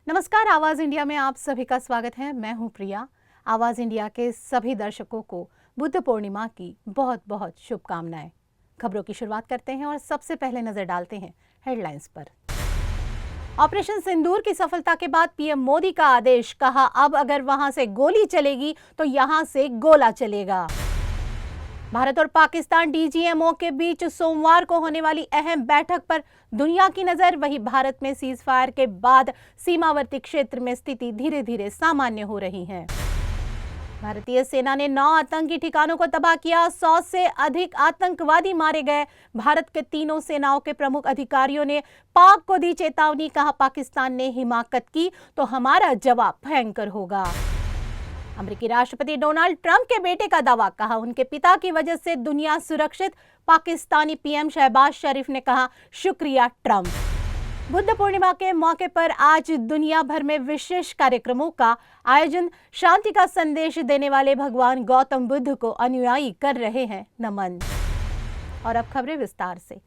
नमस्कार, आवाज इंडिया में आप सभी का स्वागत है। मैं हूं प्रिया। आवाज इंडिया के सभी दर्शकों को बुद्ध पूर्णिमा की बहुत बहुत शुभकामनाएं। खबरों की शुरुआत करते हैं और सबसे पहले नजर डालते हैं हेडलाइंस पर। ऑपरेशन सिंदूर की सफलता के बाद पीएम मोदी का आदेश, कहा अब अगर वहां से गोली चलेगी तो यहां से गोला चलेगा। भारत और पाकिस्तान डीजीएमओ के बीच सोमवार को होने वाली अहम बैठक पर दुनिया की नजर। वहीं भारत में सीज फायर के बाद सीमावर्ती क्षेत्र में स्थिति धीरे धीरे सामान्य हो रही है। भारतीय सेना ने 9 आतंकी ठिकानों को तबाह किया। 100 से अधिक आतंकवादी मारे गए। भारत के तीनों सेनाओं के प्रमुख अधिकारियों ने पाक को दी चेतावनी, कहा पाकिस्तान ने हिमाकत की तो हमारा जवाब भयंकर होगा। अमेरिकी राष्ट्रपति डोनाल्ड ट्रंप के बेटे का दावा, कहा उनके पिता की वजह से दुनिया सुरक्षित। पाकिस्तानी पीएम शहबाज शरीफ ने कहा शुक्रिया ट्रंप। बुद्ध पूर्णिमा के मौके पर आज दुनिया भर में विशेष कार्यक्रमों का आयोजन। शांति का संदेश देने वाले भगवान गौतम बुद्ध को अनुयायी कर रहे हैं नमन। और अब खबरें विस्तार से।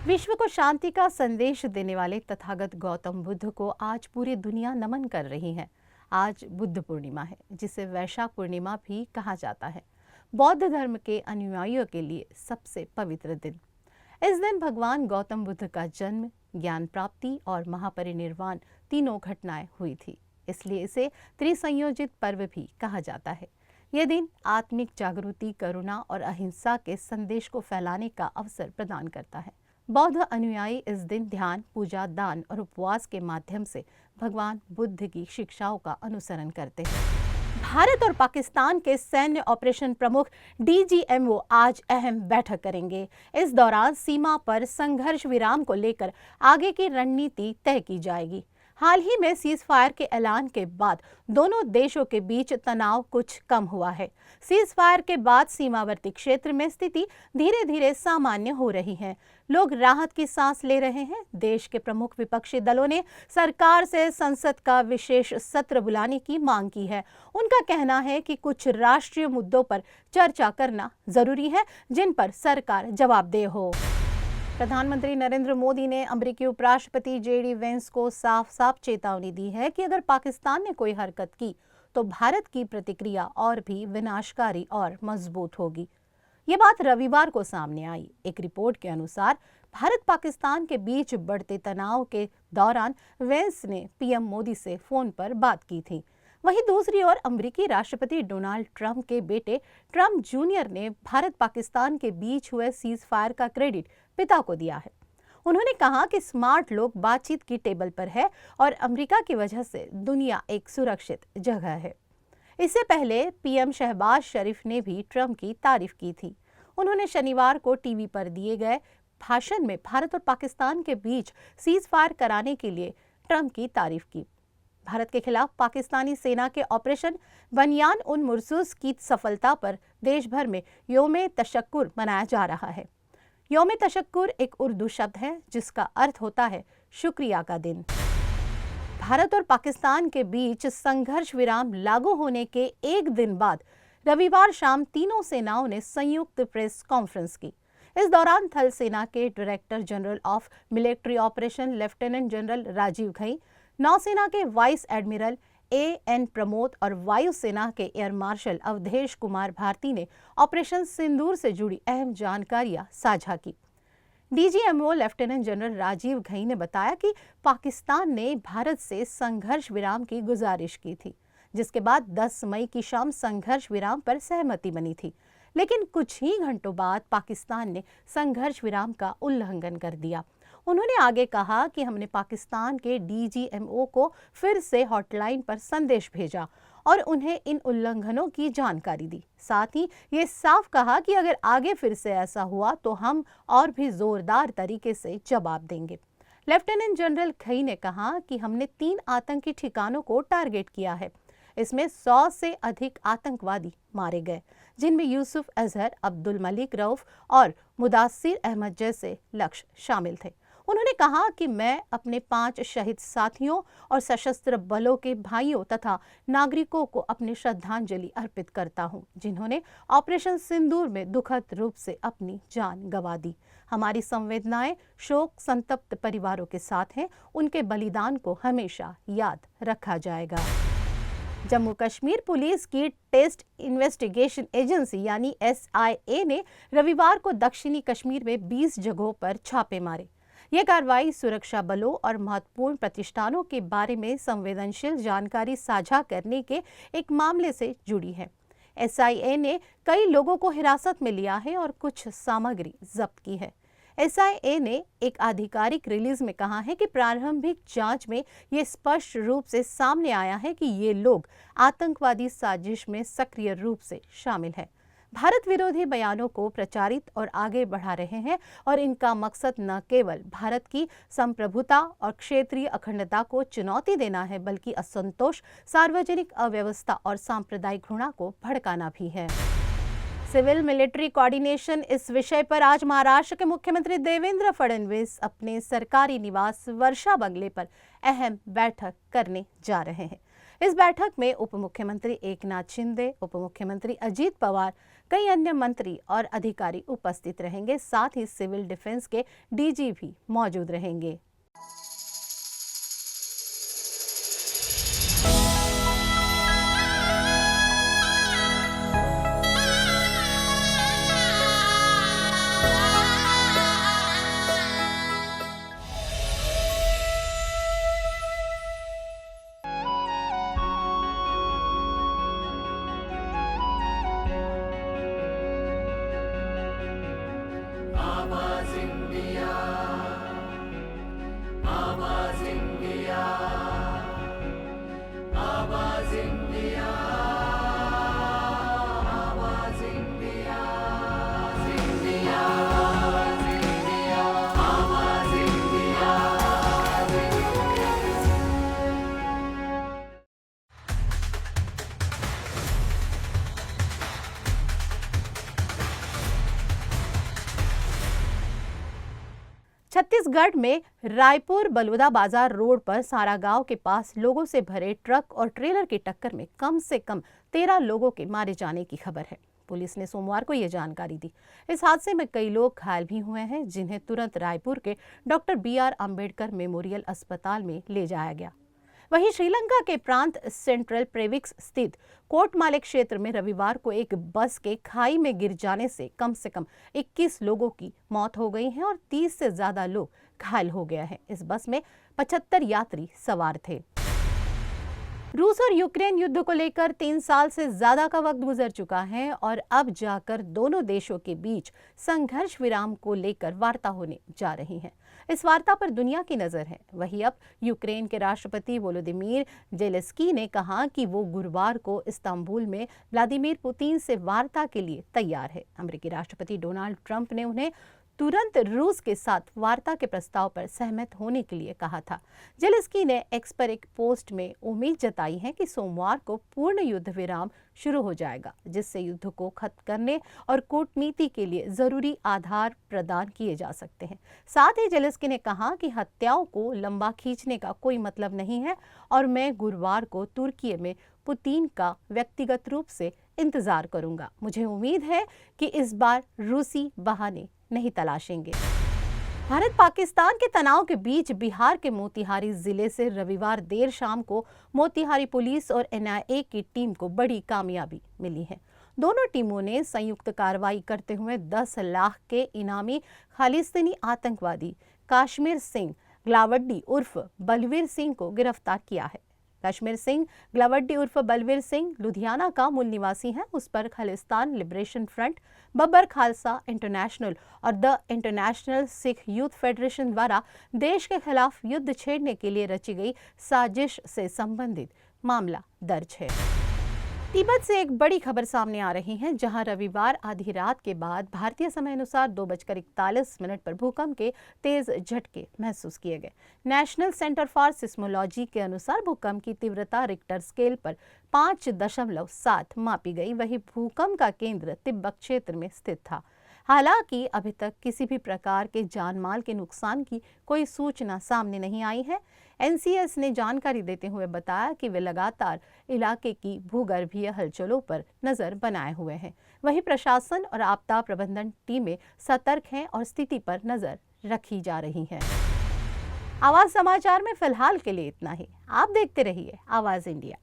विश्व को शांति का संदेश देने वाले तथागत गौतम बुद्ध को आज पूरी दुनिया नमन कर रही है। आज बुद्ध पूर्णिमा है, जिसे वैशाख पूर्णिमा भी कहा जाता है। बौद्ध धर्म के अनुयायियों के लिए सबसे पवित्र दिन। इस दिन भगवान गौतम बुद्ध का जन्म, ज्ञान प्राप्ति और महापरिनिर्वाण तीनों घटनाएं हुई थी, इसलिए इसे त्रिसंयोजित पर्व भी कहा जाता है। यह दिन आत्मिक जागृति, करुणा और अहिंसा के संदेश को फैलाने का अवसर प्रदान करता है। बौद्ध अनुयायी इस दिन ध्यान, पूजा, दान और उपवास के माध्यम से भगवान बुद्ध की शिक्षाओं का अनुसरण करते हैं। भारत और पाकिस्तान के सैन्य ऑपरेशन प्रमुख डीजीएमओ आज अहम बैठक करेंगे। इस दौरान सीमा पर संघर्ष विराम को लेकर आगे की रणनीति तय की जाएगी। हाल ही में सीज फायर के ऐलान के बाद दोनों देशों के बीच तनाव कुछ कम हुआ है। सीज फायर के बाद सीमावर्ती क्षेत्र में स्थिति धीरे धीरे सामान्य हो रही है। लोग राहत की सांस ले रहे हैं। देश के प्रमुख विपक्षी दलों ने सरकार से संसद का विशेष सत्र बुलाने की मांग की है। उनका कहना है कि कुछ राष्ट्रीय मुद्दों पर चर्चा करना जरूरी है, जिन पर सरकार जवाबदेह हो। प्रधानमंत्री नरेंद्र मोदी ने अमेरिकी उपराष्ट्रपति जेडी वेंस को साफ साफ चेतावनी दी है कि अगर पाकिस्तान ने कोई हरकत की तो भारत की प्रतिक्रिया और भी विनाशकारी और मजबूत होगी। ये बात रविवार को सामने आई। एक रिपोर्ट के अनुसार भारत पाकिस्तान के बीच बढ़ते तनाव के दौरान वेंस ने पीएम मोदी से फोन पर बात की थी। वहीं दूसरी ओर अमेरिकी राष्ट्रपति डोनाल्ड ट्रंप के बेटे ट्रंप जूनियर ने भारत पाकिस्तान के बीच हुए सीज फायर का क्रेडिट पिता को दिया है। उन्होंने कहा कि स्मार्ट लोग बातचीत की टेबल पर है और अमेरिका की वजह से दुनिया एक सुरक्षित जगह है। इससे पहले पीएम शहबाज शरीफ ने भी ट्रंप की तारीफ की थी। उन्होंने शनिवार को टीवी पर दिए गए भाषण में भारत और पाकिस्तान के बीच सीज फायर कराने के लिए ट्रंप की तारीफ की। भारत के खिलाफ पाकिस्तानी सेना के ऑपरेशन बनियान उन मुर्सूस की सफलता पर देश भर में योम तशक्कुर मनाया जा रहा है। योम तशक्कुर एक उर्दू शब्द है जिसका अर्थ होता है शुक्रिया का दिन। भारत और पाकिस्तान के बीच संघर्ष विराम लागू होने के एक दिन बाद रविवार शाम तीनों सेनाओं ने संयुक्त प्रेस कॉन्फ्रेंस की। इस दौरान थल सेना के director general of military operation lieutenant general Rajiv Ghai, नौसेना के वाइस एडमिरल एएन प्रमोद और वायुसेना के एयर मार्शल अवधेश कुमार भारती ने ऑपरेशन सिंदूर से जुड़ी अहम जानकारियां साझा की। DGMO lieutenant general Rajiv Ghai ने बताया कि पाकिस्तान ने भारत से संघर्ष विराम की गुजारिश की थी, जिसके बाद 10 मई की शाम संघर्ष विराम पर सहमति बनी थी। लेकिन कुछ ही घंटों बाद पाकिस्तान ने संघर्ष विराम का उल्लंघन कर दिया। उन्होंने आगे कहा कि हमने पाकिस्तान के डीजीएमओ को फिर से हॉटलाइन पर संदेश भेजा और उन्हें इन उल्लंघनों की जानकारी दी। साथ ही ये साफ कहा कि अगर आगे फिर से ऐसा हुआ तो हम और भी जोरदार तरीके से जवाब देंगे। लेफ्टिनेंट जनरल घई ने कहा कि हमने 3 आतंकी ठिकानों को टारगेट किया है। इसमें 100 से अधिक आतंकवादी मारे गए, जिनमें यूसुफ अजहर, अब्दुल मलिक रऊफ और मुदासिर अहमद जैसे लक्ष्य शामिल थे। उन्होंने कहा कि मैं अपने 5 शहीद साथियों और सशस्त्र बलों के भाइयों तथा नागरिकों को अपनी श्रद्धांजलि अर्पित करता हूं, जिन्होंने ऑपरेशन सिंदूर में दुखद रूप से अपनी जान गंवा दी। हमारी संवेदनाएं शोक संतप्त परिवारों के साथ हैं। उनके बलिदान को हमेशा याद रखा जाएगा। जम्मू कश्मीर पुलिस की टेस्ट इन्वेस्टिगेशन एजेंसी यानी SIA ने रविवार को दक्षिणी कश्मीर में 20 जगहों पर छापे मारे। यह कार्रवाई सुरक्षा बलों और महत्वपूर्ण प्रतिष्ठानों के बारे में संवेदनशील जानकारी साझा करने के एक मामले से जुड़ी है। SIA ने कई लोगों को हिरासत में लिया है और कुछ सामग्री जब्त की है। SIA ने एक आधिकारिक रिलीज में कहा है कि प्रारंभिक जांच में ये स्पष्ट रूप से सामने आया है कि ये लोग आतंकवादी साजिश में सक्रिय रूप से शामिल हैं, भारत विरोधी बयानों को प्रचारित और आगे बढ़ा रहे हैं और इनका मकसद न केवल भारत की संप्रभुता और क्षेत्रीय अखंडता को चुनौती देना है, बल्कि असंतोष, सार्वजनिक अव्यवस्था और सांप्रदायिक घृणा को भड़काना भी है। सिविल मिलिट्री कोऑर्डिनेशन इस विषय पर आज महाराष्ट्र के मुख्यमंत्री देवेंद्र फडणवीस अपने सरकारी निवास वर्षा बंगले पर अहम बैठक करने जा रहे हैं। इस बैठक में उप मुख्यमंत्री एकनाथ शिंदे, उप मुख्यमंत्री अजीत पवार, कई अन्य मंत्री और अधिकारी उपस्थित रहेंगे। साथ ही सिविल डिफेंस के DG भी मौजूद रहेंगे। छत्तीसगढ़ में रायपुर बलौदा बाजार रोड पर सारागांव के पास लोगों से भरे ट्रक और ट्रेलर की टक्कर में कम से कम 13 लोगों के मारे जाने की खबर है। पुलिस ने सोमवार को यह जानकारी दी। इस हादसे में कई लोग घायल भी हुए हैं, जिन्हें तुरंत रायपुर के डॉक्टर BR अम्बेडकर मेमोरियल अस्पताल में ले जाया गया। वहीं श्रीलंका के प्रांत सेंट्रल प्रेविक्स स्थित कोटमाले क्षेत्र में रविवार को एक बस के खाई में गिर जाने से कम 21 लोगों की मौत हो गई है और 30 से ज्यादा लोग घायल हो गए हैं। इस बस में 75 यात्री सवार थे। रूस और यूक्रेन युद्ध को लेकर 3 साल से ज्यादा का वक्त गुजर चुका है और अब जाकर दोनों देशों के बीच संघर्ष विराम को लेकर वार्ता होने जा रही है। इस वार्ता पर दुनिया की नजर है। वहीं अब यूक्रेन के राष्ट्रपति वोलोदिमीर जेलेंस्की ने कहा कि वो गुरुवार को इस्तांबुल में व्लादिमीर पुतिन से वार्ता के लिए तैयार है। अमेरिकी राष्ट्रपति डोनाल्ड ट्रंप ने उन्हें तुरंत रूस के साथ वार्ता के प्रस्ताव पर सहमत होने के लिए कहा था। जेलेंस्की ने एक्स पर एक पोस्ट में उम्मीद जताई है कि सोमवार को पूर्ण युद्ध विराम शुरू हो जाएगा, जिससे युद्ध को खत्म करने और कूटनीति के लिए जरूरी आधार प्रदान किए जा सकते हैं। साथ ही जेलेंस्की ने कहा कि हत्याओं को लंबा खींचने का कोई मतलब नहीं है और मैं गुरुवार को तुर्की में पुतिन का व्यक्तिगत रूप से इंतजार करूंगा। मुझे उम्मीद है कि इस बार रूसी बहाने नहीं तलाशेंगे। भारत पाकिस्तान के तनाव के बीच बिहार के मोतिहारी जिले से रविवार देर शाम को मोतिहारी पुलिस और NIA की टीम को बड़ी कामयाबी मिली है। दोनों टीमों ने संयुक्त कार्रवाई करते हुए 10 लाख के इनामी खालिस्तानी आतंकवादी कश्मीर सिंह ग्लावड्डी उर्फ बलवीर सिंह को गिरफ्तार किया है। कश्मीर सिंह ग्लावड्डी उर्फ बलवीर सिंह लुधियाना का मूल निवासी है। उस पर Khalistan liberation front, Babbar Khalsa international और the international Sikh youth federation द्वारा देश के खिलाफ युद्ध छेड़ने के लिए रची गई साजिश से संबंधित मामला दर्ज है। तिब्बत से एक बड़ी खबर सामने आ रही है, जहां रविवार आधी रात के बाद भारतीय समय अनुसार 2:41 पर भूकंप के तेज झटके महसूस किए गए। नेशनल सेंटर फॉर सिस्मोलॉजी के अनुसार भूकंप की तीव्रता रिक्टर स्केल पर 5.7 मापी गई। वहीं भूकंप का केंद्र तिब्बत क्षेत्र में स्थित था। हालांकि अभी तक किसी भी प्रकार के जान माल के नुकसान की कोई सूचना सामने नहीं आई है। एनसीएस ने जानकारी देते हुए बताया कि वे लगातार इलाके की भूगर्भीय हलचलों पर नजर बनाए हुए हैं। वहीं प्रशासन और आपदा प्रबंधन टीमें सतर्क हैं और स्थिति पर नजर रखी जा रही है। आवाज समाचार में फिलहाल के लिए इतना ही। आप देखते रहिए आवाज इंडिया।